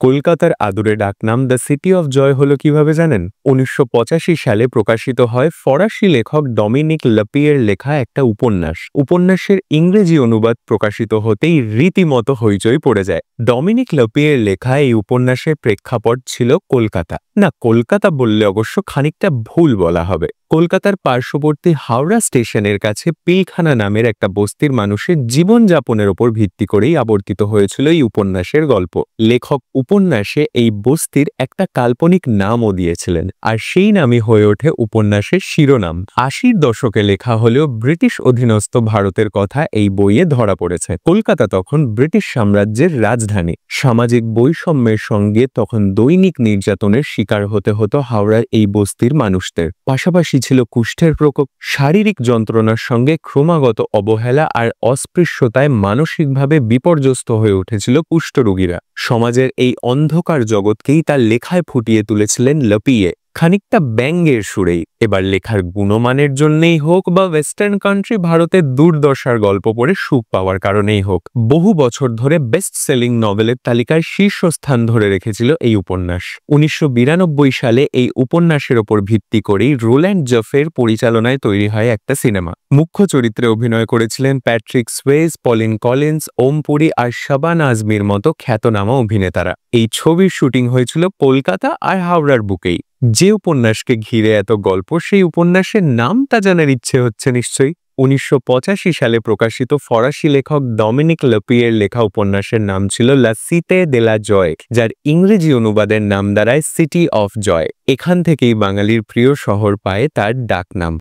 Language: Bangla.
কলকাতার আদুরে ডাকনাম দ্য সিটি অফ জয় হলো কিভাবে জানেন? ১৯৮৫ সালে প্রকাশিত হয় ফরাসি লেখক ডমিনিক লাপিয়ের লেখা একটা উপন্যাস। উপন্যাসের ইংরেজি অনুবাদ প্রকাশিত হতেই রীতিমতো হইচই পড়ে যায়। ডমিনিক লাপিয়ের লেখা এই উপন্যাসের প্রেক্ষাপট ছিল কলকাতা। না, কলকাতা বললে অবশ্য খানিকটা ভুল বলা হবে। কলকাতার পার্শ্ববর্তী হাওড়া স্টেশনের কাছে পিলখানা নামের একটা বস্তির মানুষের জীবনযাপনের ওপর ভিত্তি করেই আবর্তিত হয়েছিল এই উপন্যাসের গল্প। লেখক উপন্যাসে এই বস্তির একটা কাল্পনিক নামও দিয়েছিলেন, আর সেই নামই হয়ে ওঠে উপন্যাসের শিরোনাম। ৮০-র দশকে লেখা হলেও ব্রিটিশ অধীনস্থ ভারতের কথা এই বইয়ে ধরা পড়েছে। কলকাতা তখন ব্রিটিশ সাম্রাজ্যের রাজধানী। সামাজিক বৈষম্যের সঙ্গে তখন দৈনিক নির্যাতনের শিকার হতে হতো হাওড়ার এই বস্তির মানুষদের। পাশাপাশি ছিল কুষ্ঠের প্রকোপ, শারীরিক যন্ত্রণার সঙ্গে ক্রমাগত অবহেলা আর অস্পৃশ্যতায় মানসিকভাবে বিপর্যস্ত হয়ে উঠেছিল কুষ্ঠরোগীরা। সমাজের এই অন্ধকার জগৎকেই তার লেখায় ফুটিয়ে তুলেছিলেন লাপিয়ে, খানিকটা ব্যঙ্গের সুরেই। এবার লেখার গুণমানের জন্যেই হোক বা ওয়েস্টার্ন কান্ট্রি ভারতের দুর্দশার গল্প পড়ে সুখ পাওয়ার কারণেই হোক, বহু বছর ধরে বেস্ট সেলিং নভেলের তালিকায় শীর্ষস্থান ধরে রেখেছিল এই উপন্যাস। ১৯৯২ সালে এই উপন্যাসের ওপর ভিত্তি করেই রোল্যান্ড জফের পরিচালনায় তৈরি হয় একটা সিনেমা। মুখ্য চরিত্রে অভিনয় করেছিলেন প্যাট্রিক সুয়েজ, পলিন কলিন্স, ওম পুরী আর শাবান আজমির মতো খ্যাতনামা অভিনেতারা। এই ছবির শুটিং হয়েছিল কলকাতা আর হাওড়ার বুকেই। যে উপন্যাসকে ঘিরে এত গল্প, সেই উপন্যাসের নামটা জানার ইচ্ছে হচ্ছে নিশ্চয়ই। ১৯৮৫ সালে প্রকাশিত ফরাসি লেখক ডমিনিক লাপিয়ের লেখা উপন্যাসের নাম ছিল লা সিতে দে লা জয়, যার ইংরেজি অনুবাদের নাম দাঁড়ায় সিটি অফ জয়। এখান থেকেই বাঙালির প্রিয় শহর পায় তার ডাকনাম।